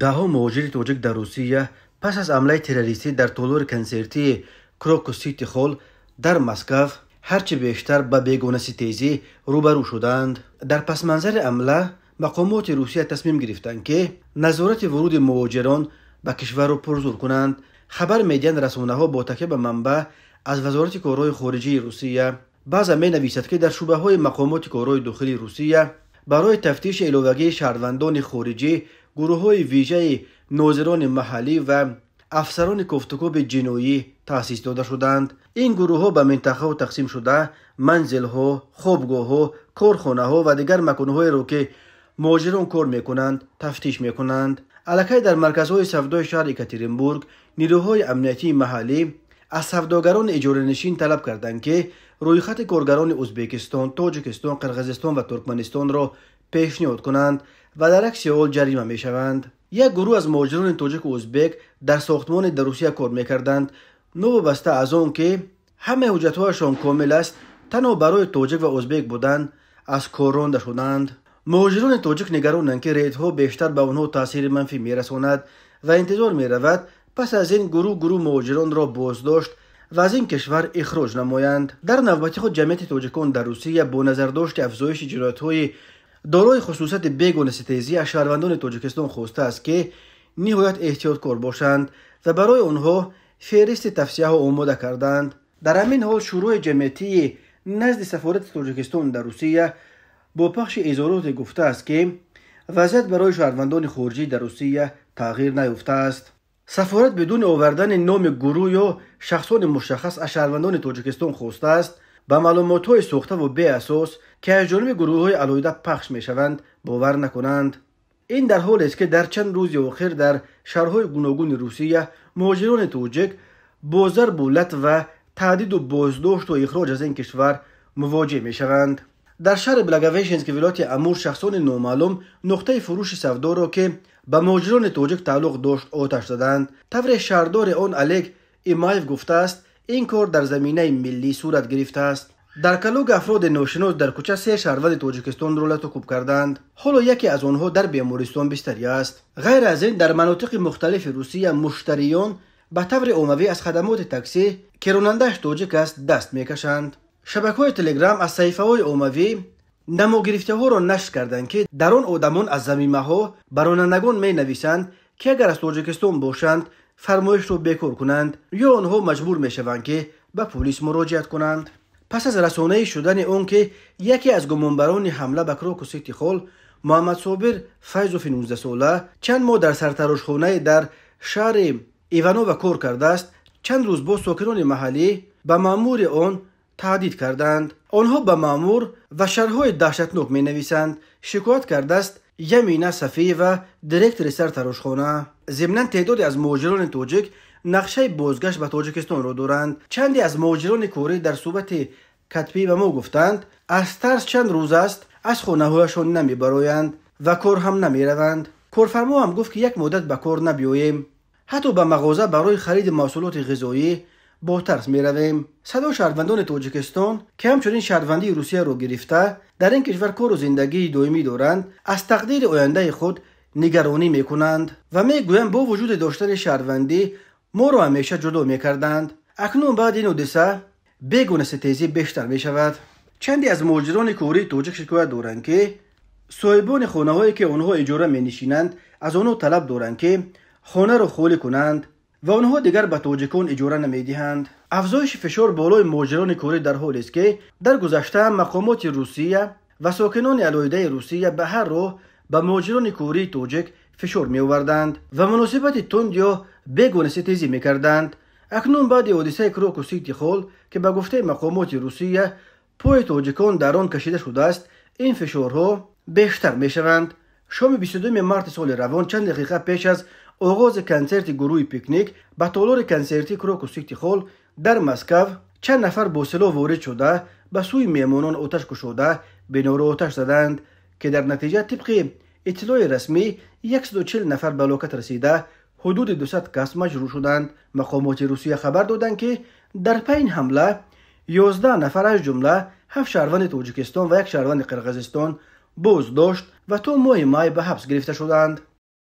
دهها مهاجر توجک در روسیه پس از حمله تروریستی در تالار کنسرتی کراکوو سیتی هال در مسکو هرچه بیشتر به بیگانه‌ستیزی روبرو شدند. در پس منظر حمله مقامات روسیه تصمیم گرفتند که نظارت ورود مهاجران به کشور را پرزور کنند. خبر میدین رسانه‌ها با تکیه به منبع از وزارت کارهای خارجه روسیه بعضا می نویسد که در شعبه های مقامات کارهای داخلی روسیه برای تفتیش علاوگی شهروندان خارجی گروه های ویژه ناظران محلی و افسران گفتگو جنایی تأسیس داده شدند. این گروه ها به منطقه ها تقسیم شده منزل ها، خوابگاه ها، کارخانه ها و دیگر مکان های را که مهاجران کار میکنند تفتیش میکنند. الکی در مرکزهای سودای شهر یکاترینبورگ نیروهای امنیتی محلی از سوداگران اجاره نشین طلب کردند که رویخط کارگران ازبکستان، تاجیکستان، قرقیزستان و ترکمنستان را پیشنهاد کنند و در عکس حال جریمه می شوند. یک گروه از مهاجران تاجیک و ازبک در ساختمان در روسیه کار میکردند. نوبسته از آن که همه حجت‌هایشان کامل است تنها برای تاجیک و ازبک بودند از کار رانده شدند. مهاجران تاجیک نگرانند که ریت‌ها بیشتر به آنها تاثیر منفی میرساند و انتظار میرود پس از این گروه مهاجران را بازداشت و از این کشور اخراج نمایند. در نوبت خود جمعیت تاجیکان در روسیه با نظرداشت افزایش جنایت‌های دارای خصوصیت بیگانه‌ستیزی از شهروندان تاجیکستان خواسته است که نهایت احتیاطکار باشند و برای آنها فهرست توصیه ها آماده کردند. در همین حال شروع جمعیتی نزد سفارت تاجیکستان در روسیه با پخش اظهارات گفته است که وضعیت برای شهروندان خارجی در روسیه تغییر نیافته است. سفارت بدون آوردن نام گروه یا شخصان مشخص از شهروندان تاجیکستان خواسته است به معلومات‌های ساخته و بی اساس که از جانب گروه‌های علیحده پخش می‌شوند باور نکنند. این در حالی است که در چند روز اخیر در شهرهای گوناگون روسیه مهاجران تاجیک با ضرب و لط و تهدید و بازداشت و اخراج از این کشور مواجه می‌شوند. در شهر بلاگویشنسک ولایت امور شخصان نامعلوم نقطه فروش سودا را که به مهاجران تاجیک تعلق داشت آتش زدند. طور شهردار آن الگ ایمایف گفته است این کار در زمینه ملی صورت گرفته است. در کلوگ افراد ناشناس در کوچه 3 شهروند تاجیکستان را لطو کردند. حالا یکی از آنها در بیمارستان بستری است. غیر از این در مناطق مختلف روسیه مشتریان به طور عمومی از خدمات تاکسی که راننده‌اش تاجیک است دست میکشند. شبکه‌های تلگرام از صفحه‌های عمومی نمو گرفته ها را نشر کردند که در آن آدمان از ضمیمه ها بر رانندگان می نویسند که اگر از تاجیکستان باشند فرمایش را بیکار کنند یا آنها مجبور می شوند که به پلیس مراجعت کنند. پس از رسانه‌ای شدن آن که یکی از گمانبران حمله به کراکوو سیتی هال محمد صابر فیضوف 19 ساله چند ماه در سرتراشخانه در شهر ایوانوو کار کرده است، چند روز با ساکنان محلی به مأمور آن تهدید کردند. آنها به مأمور و شرح‌های دهشتناک می نویسند شکایت کرده است یمینه صفی و دیرکتور سرتراشخانه. ضمناً تعدادی از مهاجران تاجیک نقشه بازگشت به تاجیکستان را دارند. چندی از مهاجران کوری در صحبت کتبی به ما گفتند از ترس چند روز است از خانه‌هایشان نمی برآیند و کار هم نمی روند. کارفرما هم گفت که یک مدت به کار نبیاییم، حتی به مغازه برای خرید محصولات غذایی با ترس می رویم. صدا شهروندان تاجیکستان که همچنین شهروندی روسیه را گرفته در این کشور کار و زندگی دائمی دارند از تقدیر آینده خود نگرانی می کنند و می گویند با وجود داشتن شهروندی ما را همیشه جدا می کردند. اکنون بعد این حادثه بیگانه‌ستیزی بیشتر می شود. چندی از مهاجران کوری تاجیک شکایت دارند که صاحبان خانه هایی که آنها اجاره می نشینند از آنها طلب دارند که خانه را خالی کنند و آنها دیگر به تاجیکان اجاره نمی دهند. افزایش فشار بالای مهاجران کوری در حالی است که در گذشته مقامات روسیه و ساکنان علیحده روسیه به هر راه به مهاجران کوری تاجیک فشار می آوردند و مناسبت تند یا بیگانه‌ستیزی می کردند. اکنون بعد حادثه کراکوو سیتی هال که به گفته مقامات روسیه پای تاجیکان در آن کشیده شده است این فشارها بیشتر می شوند. شام 22 مارت سال روان چند دقیقه پیش از آغاز کنسرت گروه پیکنیک به تالار کنسرتی کراکوو سیتی هال در مسکو چند نفر با سلاح وارد شده به سوی میهمانان آتش گشوده بنا را آتش زدند که در نتیجه طبق اطلاع رسمی 140 نفر به هلاکت رسیده حدود 200 کس مجروح شدند. مقامات روسیه خبر دادند که در پی حمله 11 نفر از جمله 7 شهروند تاجیکستان و 1 شهروند قرقیزستان بازداشت و تا ماه مای به حبس گرفته شدند.